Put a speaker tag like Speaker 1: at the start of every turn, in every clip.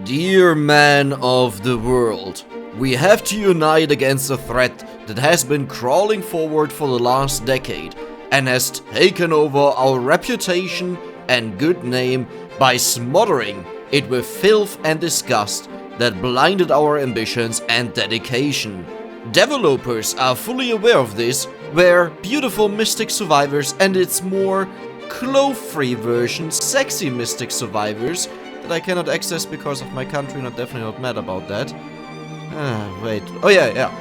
Speaker 1: Dear man of the world, we have to unite against a threat that has been crawling forward for the last decade and has taken over our reputation and good name by smothering it with filth and disgust that blinded our ambitions and dedication. Developers are fully aware of this, where beautiful Mystic Survivors and its more clove-free version, Sexy Mystic Survivors, that I cannot access because of my country, and I'm definitely not mad about that. Wait. Oh yeah.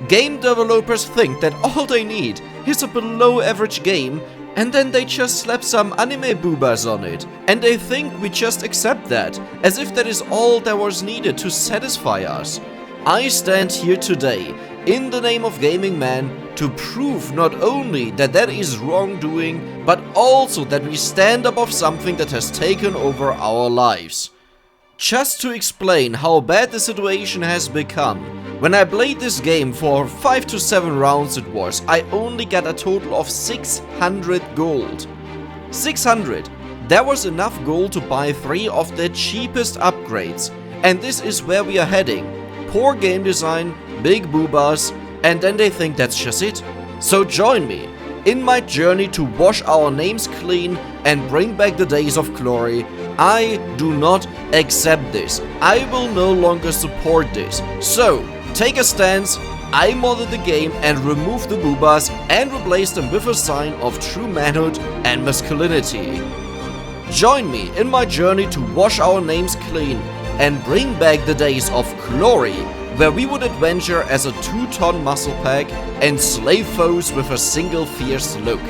Speaker 1: Game developers think that all they need is a below average game, and then they just slap some anime boobas on it. And they think we just accept that, as if that is all that was needed to satisfy us. I stand here today, in the name of Gaming Man, to prove not only that that is wrongdoing, but also that we stand above something that has taken over our lives. Just to explain how bad the situation has become, when I played this game for 5 to 7 rounds it was, I only got a total of 600 gold. 600! That was enough gold to buy 3 of the cheapest upgrades, and this is where we are heading. Poor game design, big boobas, and then they think that's just it. So join me in my journey to wash our names clean and bring back the days of glory. I do not accept this. I will no longer support this. So, take a stance. I modded the game and removed the boobas and replaced them with a sign of true manhood and masculinity. Join me in my journey to wash our names clean and bring back the days of glory, where we would adventure as a 2-ton muscle pack and slay foes with a single fierce look.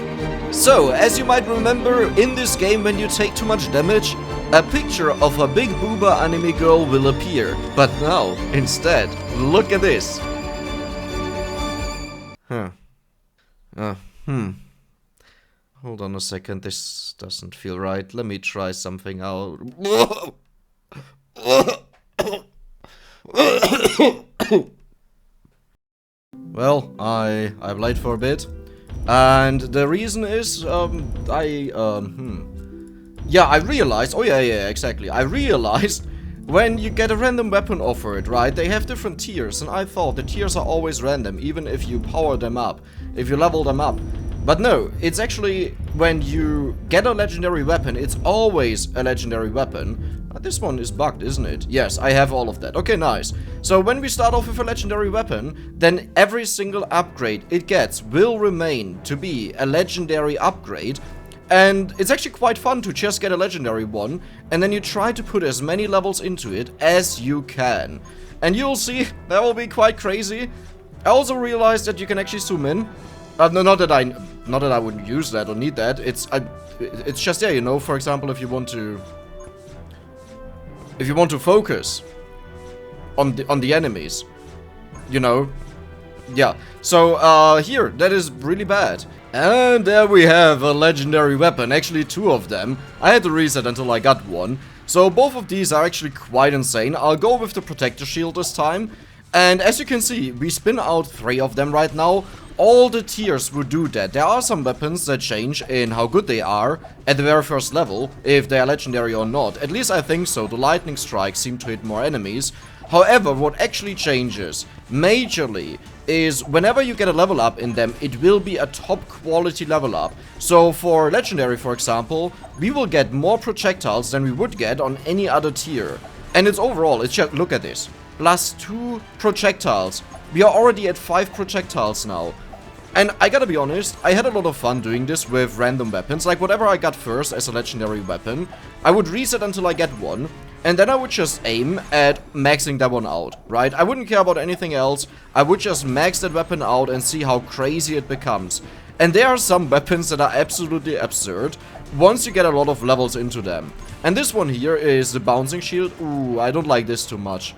Speaker 1: So, as you might remember, in this game when you take too much damage, a picture of a big booba anime girl will appear. But now, instead, look at this. Hold on a second, this doesn't feel right. Let me try something out. Well, I played for a bit, and the reason is, I realized, I realized when you get a random weapon offered, right, they have different tiers, and I thought the tiers are always random, even if you power them up, if you level them up. But no, it's actually, when you get a legendary weapon, it's always a legendary weapon. This one is bugged, isn't it? Yes, I have all of that. Okay, nice. So when we start off with a legendary weapon, then every single upgrade it gets will remain to be a legendary upgrade. And it's actually quite fun to just get a legendary one, and then you try to put as many levels into it as you can. And you'll see, that will be quite crazy. I also realized that you can actually zoom in. Not that I wouldn't use that or need that. It's just there, you know. For example, if you want to focus on the enemies, you know. Yeah. So here, that is really bad. And there we have a legendary weapon. Actually, 2 of them. I had to reset until I got one. So both of these are actually quite insane. I'll go with the protector shield this time. And as you can see, we spin out 3 of them right now. All the tiers would do that. There are some weapons that change in how good they are at the very first level, if they are legendary or not. At least I think so. The lightning strikes seem to hit more enemies. However, what actually changes majorly is whenever you get a level up in them, it will be a top quality level up. So for legendary, for example, we will get more projectiles than we would get on any other tier. And it's overall, it's just, look at this. Plus 2 projectiles. We are already at 5 projectiles now. And I gotta be honest, I had a lot of fun doing this with random weapons. Like whatever I got first as a legendary weapon, I would reset until I get one. And then I would just aim at maxing that one out, right? I wouldn't care about anything else. I would just max that weapon out and see how crazy it becomes. And there are some weapons that are absolutely absurd once you get a lot of levels into them. And this one here is the bouncing shield. Ooh, I don't like this too much.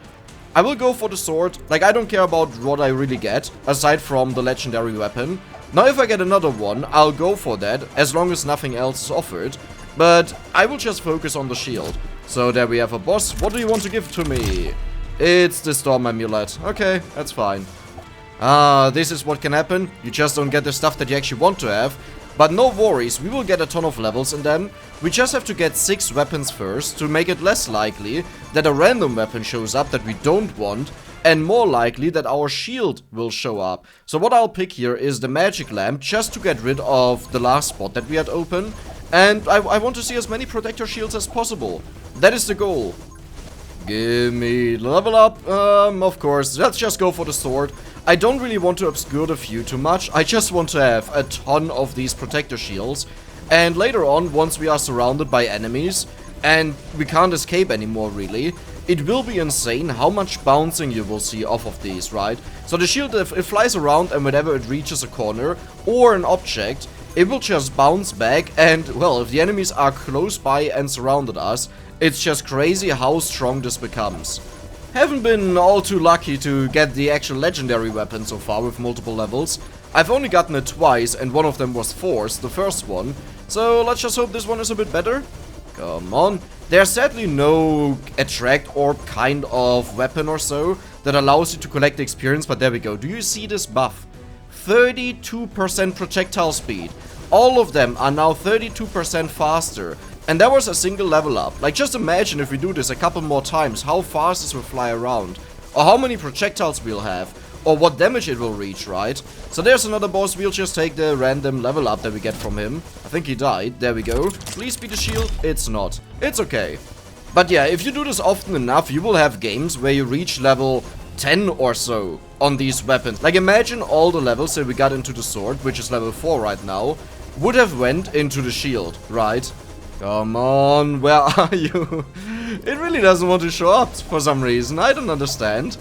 Speaker 1: I will go for the sword. Like, I don't care about what I really get, aside from the legendary weapon. Now, if I get another one, I'll go for that, as long as nothing else is offered. But I will just focus on the shield. So, there we have a boss. What do you want to give to me? It's the Storm Amulet. Okay, that's fine. This is what can happen. You just don't get the stuff that you actually want to have. But no worries, we will get a ton of levels in them. We just have to get 6 weapons first to make it less likely that a random weapon shows up that we don't want, and more likely that our shield will show up. So what I'll pick here is the magic lamp, just to get rid of the last spot that we had open. And I want to see as many protector shields as possible. That is the goal. Give me level up. Of course, let's just go for the sword. I don't really want to obscure the view too much. I just want to have a ton of these protector shields. And later on, once we are surrounded by enemies and we can't escape anymore really, it will be insane how much bouncing you will see off of these, right? So the shield, if it flies around and whenever it reaches a corner or an object, it will just bounce back, and well, if the enemies are close by and surrounded us, it's just crazy how strong this becomes. Haven't been all too lucky to get the actual legendary weapon so far with multiple levels. I've only gotten it twice and one of them was forced, the first one. So let's just hope this one is a bit better. Come on. There's sadly no attract or kind of weapon or so that allows you to collect experience, but there we go. Do you see this buff? 32% projectile speed. All of them are now 32% faster. And that was a single level up. Like, just imagine if we do this a couple more times, how fast this will fly around. Or how many projectiles we'll have. Or what damage it will reach, right? So there's another boss. We'll just take the random level up that we get from him. I think he died. There we go. Please be the shield. It's not. It's okay. But yeah, if you do this often enough, you will have games where you reach level 10 or so on these weapons. Like, imagine all the levels that we got into the sword, which is level 4 right now, would have went into the shield, right? Come on, where are you? It really doesn't want to show up for some reason. I don't understand.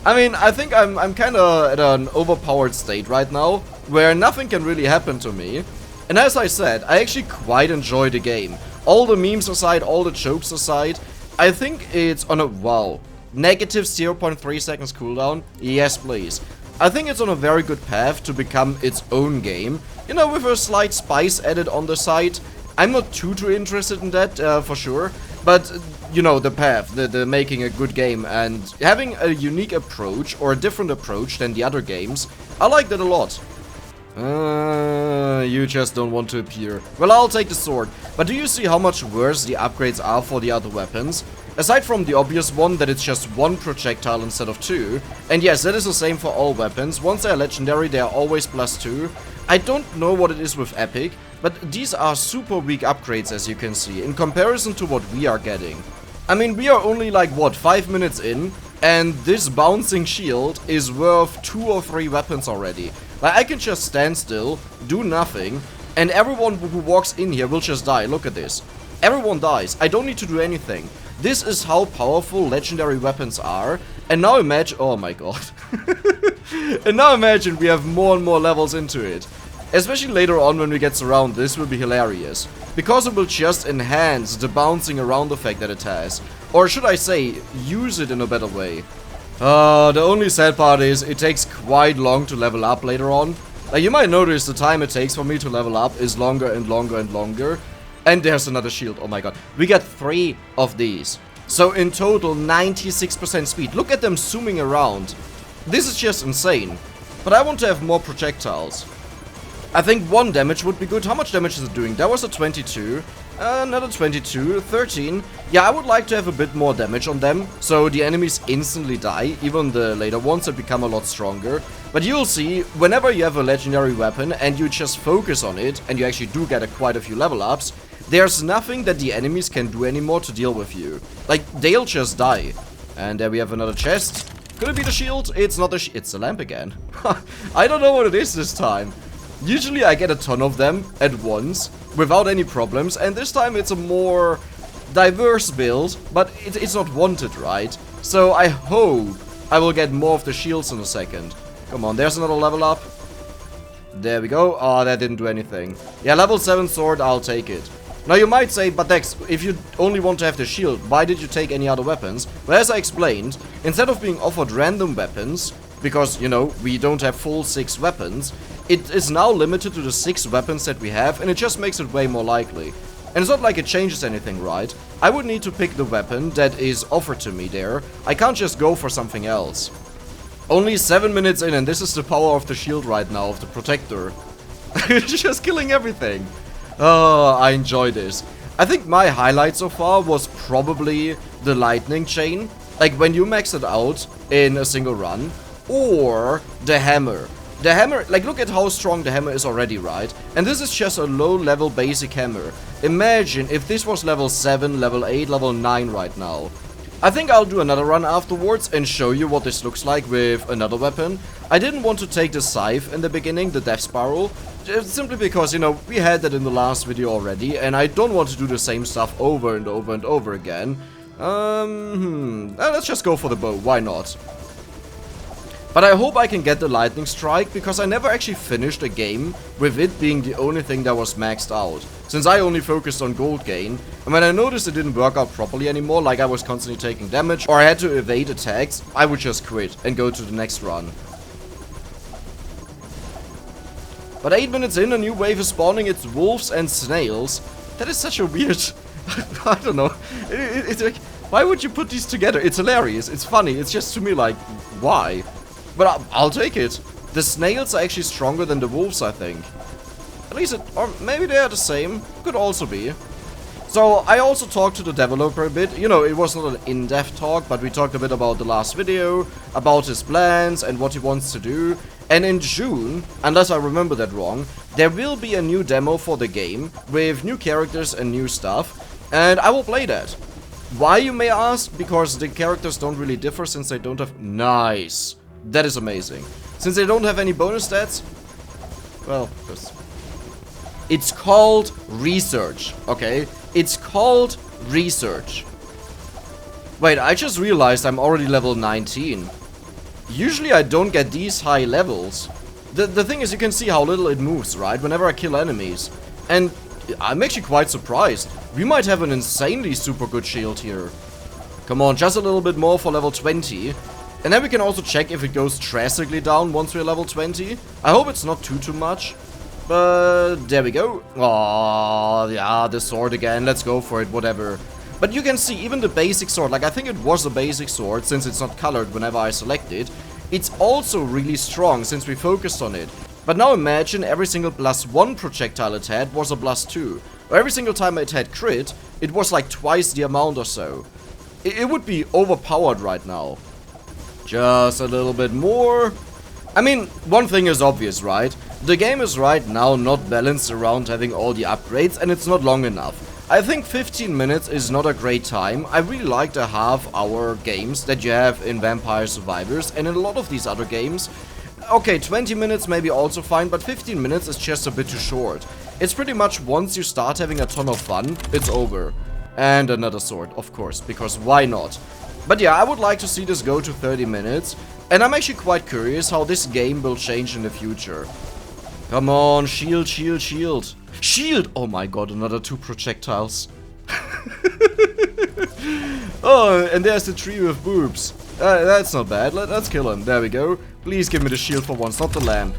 Speaker 1: I mean, I think I'm kind of at an overpowered state right now, where nothing can really happen to me. And as I said, I actually quite enjoy the game. All the memes aside, all the jokes aside, I think it's on a, wow, negative 0.3 seconds cooldown. Yes, please. I think it's on a very good path to become its own game. You know, with a slight spice added on the side. I'm not too interested in that, for sure. But, you know, the path, the making a good game and having a unique approach or a different approach than the other games, I like that a lot. You just don't want to appear. Well, I'll take the sword. But do you see how much worse the upgrades are for the other weapons? Aside from the obvious one that it's just 1 projectile instead of 2. And yes, that is the same for all weapons. Once they are legendary, they are always +2. I don't know what it is with Epic, but these are super weak upgrades, as you can see, in comparison to what we are getting. I mean, we are only like, what, 5 minutes in, and this bouncing shield is worth 2 or 3 weapons already. Like, I can just stand still, do nothing, and everyone who walks in here will just die. Look at this. Everyone dies. I don't need to do anything. This is how powerful legendary weapons are. And now imagine... oh my god. And now imagine we have more and more levels into it. Especially later on when we get surrounded, this will be hilarious. Because it will just enhance the bouncing around effect that it has. Or should I say, use it in a better way. The only sad part is, it takes quite long to level up later on. Like, you might notice the time it takes for me to level up is longer and longer and longer. And there's another shield, oh my god. We got 3 of these. So in total, 96% speed. Look at them zooming around. This is just insane. But I want to have more projectiles. I think 1 damage would be good. How much damage is it doing? That was a 22. Another 22. 13. Yeah, I would like to have a bit more damage on them. So the enemies instantly die. Even the later ones that become a lot stronger. But you'll see, whenever you have a legendary weapon and you just focus on it, and you actually do get quite a few level ups, there's nothing that the enemies can do anymore to deal with you. Like, they'll just die. And there we have another chest. Could it be the shield? It's not the it's the lamp again. I don't know what it is this time. Usually I get a ton of them at once, without any problems, and this time it's a more diverse build, but it's not wanted, right? So I hope I will get more of the shields in a second. Come on, there's another level up. There we go. Oh, that didn't do anything. Yeah, level 7 sword, I'll take it. Now you might say, but Dex, if you only want to have the shield, why did you take any other weapons? Well, as I explained, instead of being offered random weapons, because, you know, we don't have full 6 weapons, it is now limited to the 6 weapons that we have, and it just makes it way more likely. And it's not like it changes anything, right? I would need to pick the weapon that is offered to me there. I can't just go for something else. Only 7 minutes in, and this is the power of the shield right now, of the protector. Just killing everything. Oh, I enjoy this. I think my highlight so far was probably the lightning chain. Like when you max it out in a single run. Or the hammer. The hammer, like look at how strong the hammer is already, right? And this is just a low level basic hammer. Imagine if this was level 7, level 8, level 9 right now. I think I'll do another run afterwards and show you what this looks like with another weapon. I didn't want to take the scythe in the beginning, the death spiral, simply because, you know, we had that in the last video already, and I don't want to do the same stuff over and over and over again. Let's just go for the bow, why not? But I hope I can get the lightning strike, because I never actually finished a game with it being the only thing that was maxed out. Since I only focused on gold gain, and when I noticed it didn't work out properly anymore, like I was constantly taking damage, or I had to evade attacks, I would just quit and go to the next run. But 8 minutes in, a new wave is spawning, it's wolves and snails. That is such a weird... I don't know. It's like, why would you put these together? It's hilarious, it's funny, it's just to me like, why? But I'll take it. The snails are actually stronger than the wolves, I think. At least or maybe they are the same. Could also be. So, I also talked to the developer a bit. You know, it was not an in-depth talk, but we talked a bit about the last video, about his plans and what he wants to do. And in June, unless I remember that wrong, there will be a new demo for the game with new characters and new stuff. And I will play that. Why, you may ask? Because the characters don't really differ since they don't have... Nice. That is amazing. Since they don't have any bonus stats, well, it's called research, okay? It's called research. Wait, I just realized I'm already level 19. Usually I don't get these high levels. The thing is, you can see how little it moves, right? Whenever I kill enemies. And I'm actually quite surprised. We might have an insanely super good shield here. Come on, just a little bit more for level 20. And then we can also check if it goes drastically down once we're level 20. I hope it's not too much. But there we go. Oh, yeah, the sword again. Let's go for it, whatever. But you can see even the basic sword, like I think it was a basic sword since it's not colored whenever I select it. It's also really strong since we focused on it. But now imagine every single +1 projectile it had was a +2. Or every single time it had crit, it was like twice the amount or so. It would be overpowered right now. Just a little bit more. I mean, one thing is obvious, right? The game is right now not balanced around having all the upgrades, and it's not long enough. I think 15 minutes is not a great time. I really like the half-hour games that you have in Vampire Survivors and in a lot of these other games. Okay, 20 minutes may be also fine, but 15 minutes is just a bit too short. It's pretty much once you start having a ton of fun, it's over. And another sword, of course, because why not? But yeah, I would like to see this go to 30 minutes, and I'm actually quite curious how this game will change in the future. Come on, shield, shield, shield. Shield! Oh my god, another 2 projectiles. Oh, and there's the tree with boobs. That's not bad, let's kill him. There we go. Please give me the shield for once, not the lamp.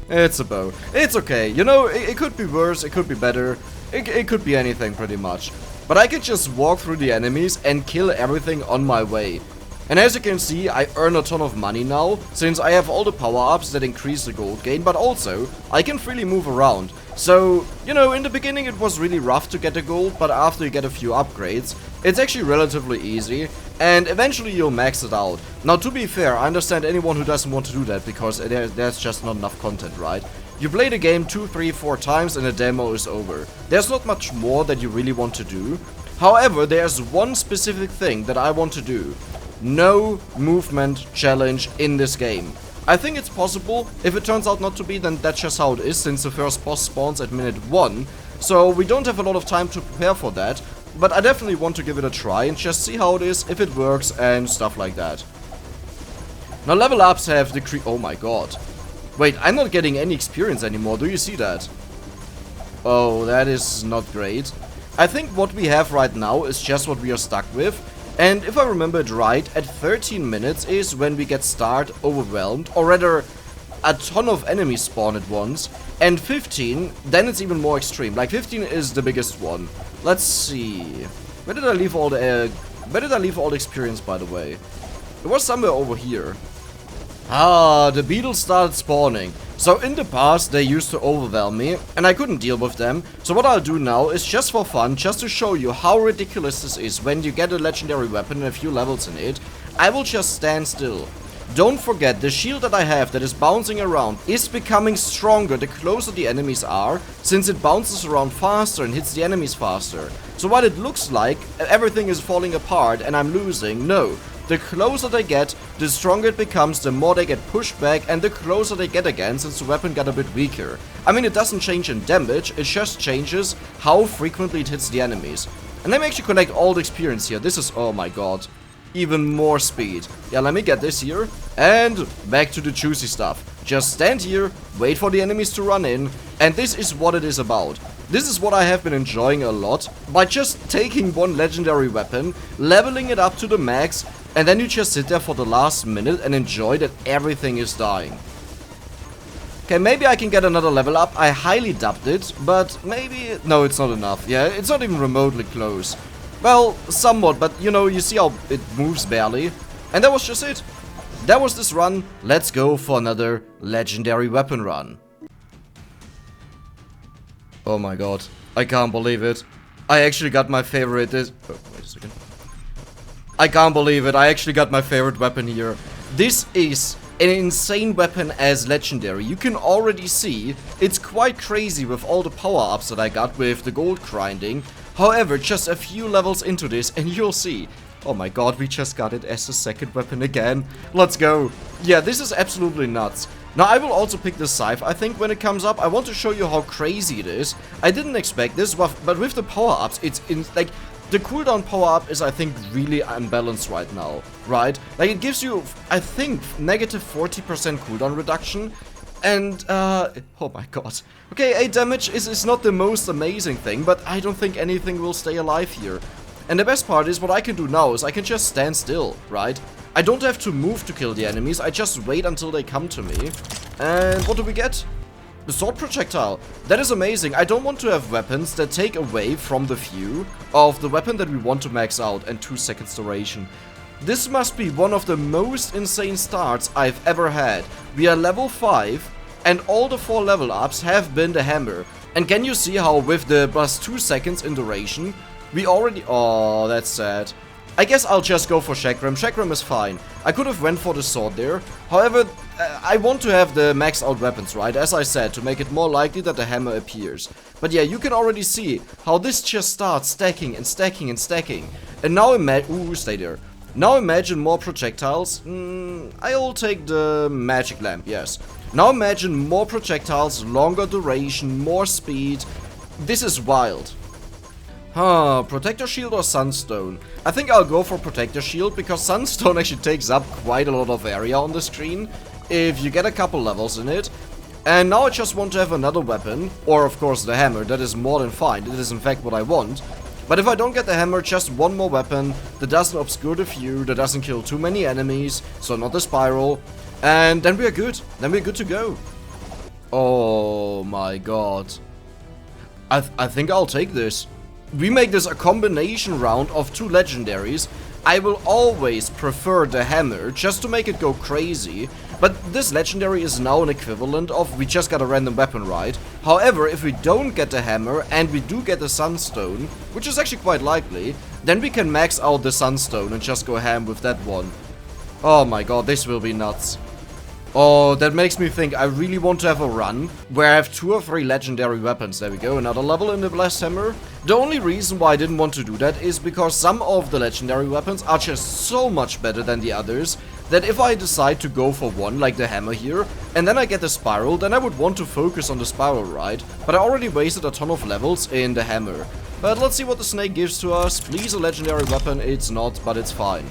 Speaker 1: It's a bow. It's okay, you know, it could be worse, it could be better. It could be anything pretty much. But I can just walk through the enemies and kill everything on my way. And as you can see, I earn a ton of money now, since I have all the power-ups that increase the gold gain, but also, I can freely move around. So, you know, in the beginning it was really rough to get the gold, but after you get a few upgrades, it's actually relatively easy, and eventually you'll max it out. Now, to be fair, I understand anyone who doesn't want to do that, because there's just not enough content, right? You play the game 2, 3, 4 times and the demo is over. There's not much more that you really want to do. However, there's one specific thing that I want to do. No movement challenge in this game. I think it's possible. If it turns out not to be, then that's just how it is, since the first boss spawns at minute 1. So we don't have a lot of time to prepare for that. But I definitely want to give it a try and just see how it is, if it works and stuff like that. Now level ups have decreased. Oh my god. Wait, I'm not getting any experience anymore, do you see that? Oh, that is not great. I think what we have right now is just what we are stuck with. And if I remember it right, at 13 minutes is when we get start overwhelmed, or rather, a ton of enemies spawn at once. And 15, then it's even more extreme. Like 15 is the biggest one. Let's see. Where did I leave all the experience, by the way? It was somewhere over here. Ah, the beetles started spawning. So in the past, they used to overwhelm me, and I couldn't deal with them. So what I'll do now is just for fun, just to show you how ridiculous this is when you get a legendary weapon and a few levels in it, I will just stand still. Don't forget, the shield that I have that is bouncing around is becoming stronger the closer the enemies are, since it bounces around faster and hits the enemies faster. So while it looks like everything is falling apart and I'm losing, no. The closer they get, the stronger it becomes, the more they get pushed back, and the closer they get again, since the weapon got a bit weaker. I mean, it doesn't change in damage, it just changes how frequently it hits the enemies. And let me actually collect all the experience here. This is, oh my god, even more speed. Yeah, let me get this here, and back to the juicy stuff. Just stand here, wait for the enemies to run in, and this is what it is about. This is what I have been enjoying a lot, by just taking one legendary weapon, leveling it up to the max, and then you just sit there for the last minute and enjoy that everything is dying. Okay, maybe I can get another level up. I highly doubt it, but maybe... No, it's not enough. Yeah, it's not even remotely close. Well, somewhat, but you know, you see how it moves barely. And that was just it. That was this run. Let's go for another legendary weapon run. Oh my god. I can't believe it. I actually got my favorite... Oh, wait a second. I can't believe it, I actually got my favorite weapon here. This is an insane weapon as legendary. You can already see it's quite crazy with all the power-ups that I got with the gold grinding. However, just a few levels into this and you'll see. Oh my god, we just got it as a second weapon again. Let's go. Yeah, this is absolutely nuts. Now, I will also pick the scythe, I think, when it comes up. I want to show you how crazy it is. I didn't expect this, but with the power-ups, it's like... The cooldown power-up is, I think, really unbalanced right now, right? Like, it gives you, I think, negative 40% cooldown reduction, and, oh my god. Okay, 8 damage is not the most amazing thing, but I don't think anything will stay alive here. And the best part is, what I can do now is I can just stand still, right? I don't have to move to kill the enemies, I just wait until they come to me. And what do we get? The sword projectile. That is amazing. I don't want to have weapons that take away from the view of the weapon that we want to max out, and 2 seconds duration. This must be one of the most insane starts I've ever had. We are level 5 and all the 4 level ups have been the hammer. And can you see how with the plus 2 seconds in duration, we already... Oh, that's sad. I guess I'll just go for Chakram. Chakram is fine. I could have went for the sword there. However, I want to have the max out weapons, right? As I said, to make it more likely that the hammer appears. But yeah, you can already see how this just starts stacking and stacking and stacking. And now imagine... Ooh, stay there. Now imagine more projectiles. I'll take the magic lamp, yes. Now imagine more projectiles, longer duration, more speed. This is wild. Huh, Protector Shield or Sunstone? I think I'll go for Protector Shield, because Sunstone actually takes up quite a lot of area on the screen, if you get a couple levels in it. And now I just want to have another weapon, or of course the hammer. That is more than fine, it is in fact what I want. But if I don't get the hammer, just one more weapon that doesn't obscure the view, that doesn't kill too many enemies, so not the spiral. And then we are good, then we're good to go. Oh my god. I think I'll take this. We make this a combination round of 2 legendaries. I will always prefer the hammer, just to make it go crazy. But this legendary is now an equivalent of we just got a random weapon, right? However, if we don't get the hammer and we do get the sunstone, which is actually quite likely, then we can max out the sunstone and just go ham with that one. Oh my god, this will be nuts. Oh, that makes me think I really want to have a run where I have 2 or 3 legendary weapons. There we go, another level in the Blessed Hammer. The only reason why I didn't want to do that is because some of the legendary weapons are just so much better than the others that if I decide to go for one, like the hammer here, and then I get the spiral, then I would want to focus on the spiral, right? But I already wasted a ton of levels in the hammer. But let's see what the snake gives to us. Please, a legendary weapon. It's not, but it's fine.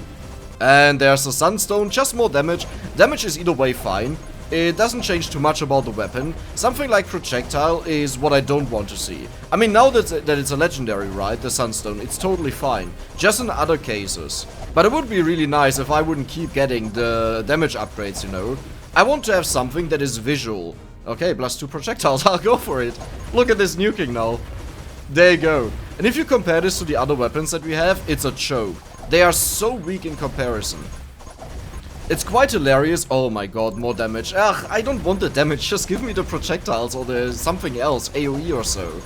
Speaker 1: And there's the sunstone, just more damage. Damage is either way fine. It doesn't change too much about the weapon. Something like projectile is what I don't want to see. I mean, now that it's a legendary, right, the sunstone, it's totally fine. Just in other cases. But it would be really nice if I wouldn't keep getting the damage upgrades, you know. I want to have something that is visual. Okay, plus 2 projectiles, I'll go for it. Look at this nuking now. There you go. And if you compare this to the other weapons that we have, it's a joke. They are so weak in comparison. It's quite hilarious. Oh my god, more damage. Ugh, I don't want the damage, just give me the projectiles or the something else, AoE or so.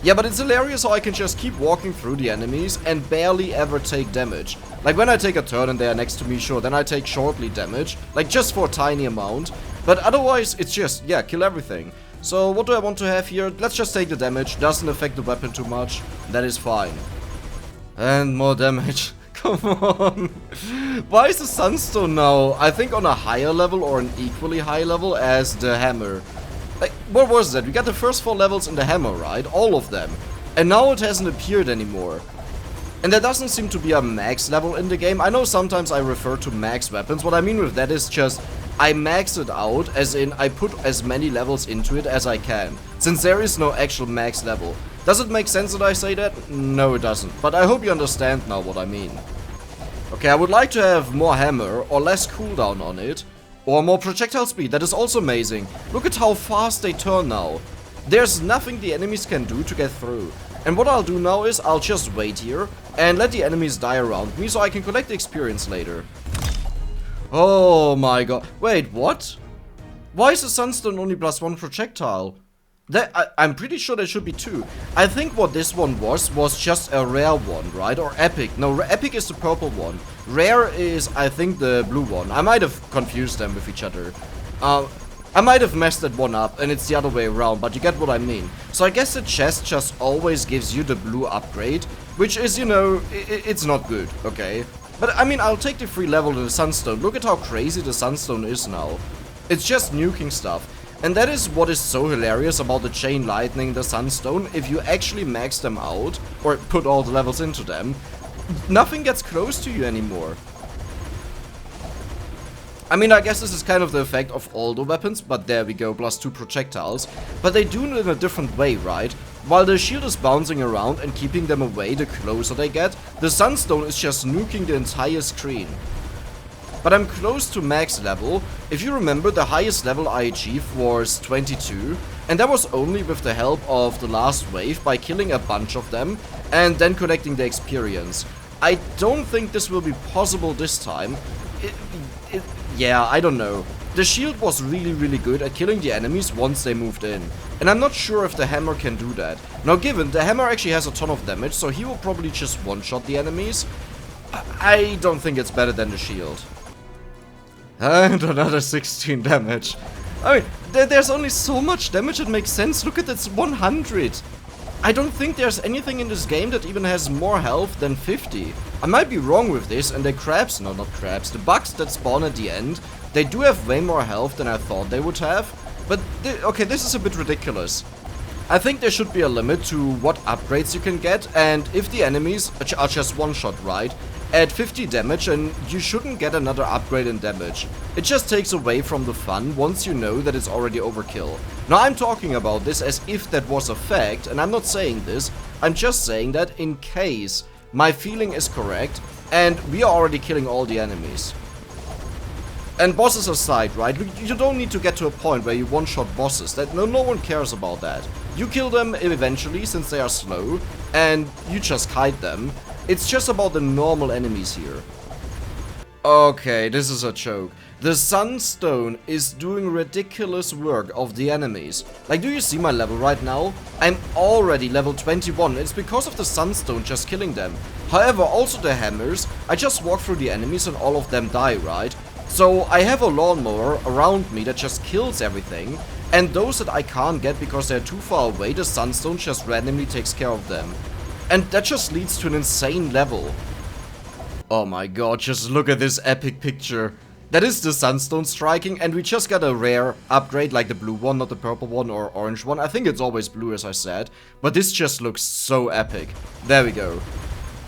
Speaker 1: Yeah, but it's hilarious how I can just keep walking through the enemies and barely ever take damage. Like when I take a turn and they are next to me, sure, then I take shortly damage, like just for a tiny amount. But otherwise, it's just, yeah, kill everything. So what do I want to have here? Let's just take the damage, doesn't affect the weapon too much, that is fine. And more damage. Come on. Why is the Sunstone now, I think on a higher level or an equally high level as the hammer? Like, what was that? We got the first 4 levels in the hammer, right? All of them. And now it hasn't appeared anymore. And there doesn't seem to be a max level in the game. I know sometimes I refer to max weapons. What I mean with that is just, I max it out, as in I put as many levels into it as I can. Since there is no actual max level. Does it make sense that I say that? No, it doesn't. But I hope you understand now what I mean. Okay, I would like to have more hammer or less cooldown on it. Or more projectile speed, that is also amazing. Look at how fast they turn now. There's nothing the enemies can do to get through. And what I'll do now is I'll just wait here and let the enemies die around me so I can collect experience later. Oh my god. Wait, what? Why is the Sunstone only +1 projectile? I'm pretty sure there should be 2. I think what this one was just a rare one, right? Or epic. No, epic is the purple one. Rare is, I think, the blue one. I might have confused them with each other. I might have messed that one up, and it's the other way around, but you get what I mean. So I guess the chest just always gives you the blue upgrade, which is, you know, it's not good, okay? But, I mean, I'll take the free level of the Sunstone. Look at how crazy the Sunstone is now. It's just nuking stuff. And that is what is so hilarious about the Chain Lightning, the Sunstone. If you actually max them out, or put all the levels into them, nothing gets close to you anymore. I mean, I guess this is kind of the effect of all the weapons, but there we go, +2 projectiles. But they do it in a different way, right? While the shield is bouncing around and keeping them away the closer they get, the Sunstone is just nuking the entire screen. But I'm close to max level. If you remember, the highest level I achieved was 22, and that was only with the help of the last wave by killing a bunch of them and then collecting the experience. I don't think this will be possible this time. Yeah, I don't know. The shield was really good at killing the enemies once they moved in, and I'm not sure if the hammer can do that. Now given, the hammer actually has a ton of damage, so he will probably just one-shot the enemies. I don't think it's better than the shield. And another 16 damage. I mean, there's only so much damage it makes sense. Look at this, 100. I don't think there's anything in this game that even has more health than 50. I might be wrong with this, and the crabs, no, not crabs, the bugs that spawn at the end, they do have way more health than I thought they would have. But, okay, this is a bit ridiculous. I think there should be a limit to what upgrades you can get, and if the enemies are just one-shot, right? At 50 damage, and you shouldn't get another upgrade in damage. It just takes away from the fun once you know that it's already overkill. Now I'm talking about this as if that was a fact, and I'm not saying this, I'm just saying that in case my feeling is correct, and we are already killing all the enemies. And bosses aside, right, you don't need to get to a point where you one-shot bosses, that no one cares about that. You kill them eventually since they are slow, and you just kite them. It's just about the normal enemies here. Okay, this is a joke. The Sunstone is doing ridiculous work of the enemies. Like, do you see my level right now? I'm already level 21. It's because of the Sunstone just killing them. However, also the hammers. I just walk through the enemies and all of them die, right? So I have a lawnmower around me that just kills everything. And those that I can't get because they're too far away, the Sunstone just randomly takes care of them. And that just leads to an insane level. Oh my god, just look at this epic picture. That is the Sunstone striking, and we just got a rare upgrade like the blue one, not the purple one or orange one. I think it's always blue, as I said. But this just looks so epic. There we go.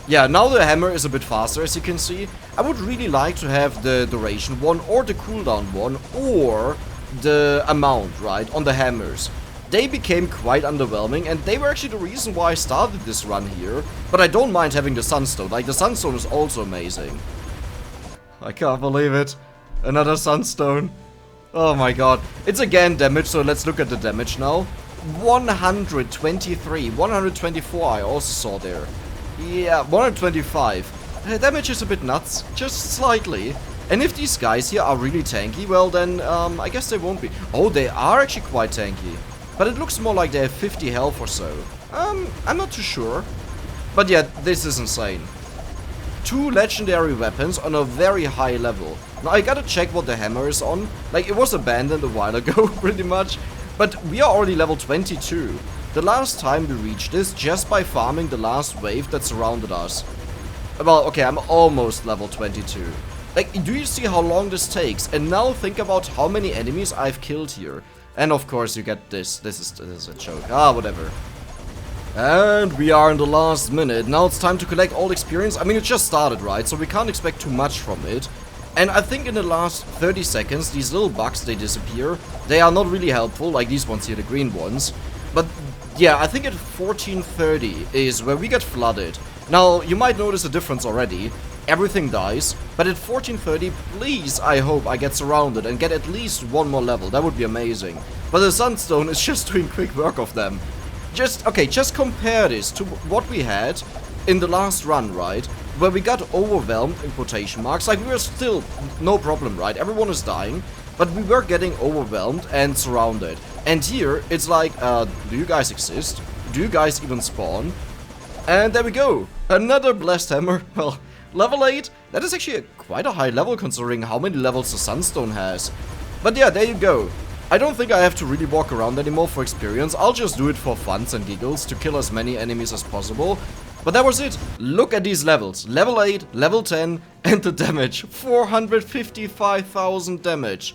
Speaker 1: Yeah, now the hammer is a bit faster, as you can see. I would really like to have the duration one, or the cooldown one, or the amount, right, on the hammers. They became quite underwhelming, and they were actually the reason why I started this run here. But I don't mind having the Sunstone. Like, the Sunstone is also amazing. I can't believe it. Another Sunstone. Oh my god. It's again damage, so let's look at the damage now. 123, 124 I also saw there. Yeah, 125. Damage is a bit nuts, just slightly. And if these guys here are really tanky, well then, I guess they won't be. Oh, they are actually quite tanky. But it looks more like they have 50 health or so. I'm not too sure. But yeah, this is insane. 2 legendary weapons on a very high level. Now I gotta check what the hammer is on. Like, it was abandoned a while ago, pretty much. But we are already level 22. The last time we reached this just by farming the last wave that surrounded us. Well, okay, I'm almost level 22. Like, do you see how long this takes? And now think about how many enemies I've killed here. And of course you get this. This is a joke. Ah, whatever. And we are in the last minute. Now it's time to collect all experience. I mean, it just started, right? So we can't expect too much from it. And I think in the last 30 seconds, these little bugs, they disappear. They are not really helpful, like these ones here, the green ones. But yeah, I think at 14:30 is where we get flooded. Now, you might notice a difference already. Everything dies. But at 14:30, please, I hope I get surrounded and get at least one more level. That would be amazing. But the Sunstone is just doing quick work of them. Just compare this to what we had in the last run, right? Where we got overwhelmed, in quotation marks. Like, we were still no problem, right? Everyone is dying, but we were getting overwhelmed and surrounded. And here, it's like, do you guys exist? Do you guys even spawn? And there we go. Another blessed hammer. Well, level 8. That is actually quite a high level considering how many levels the Sunstone has. But yeah, there you go. I don't think I have to really walk around anymore for experience. I'll just do it for funs and giggles to kill as many enemies as possible. But that was it. Look at these levels. Level 8, level 10, and the damage. 455,000 damage.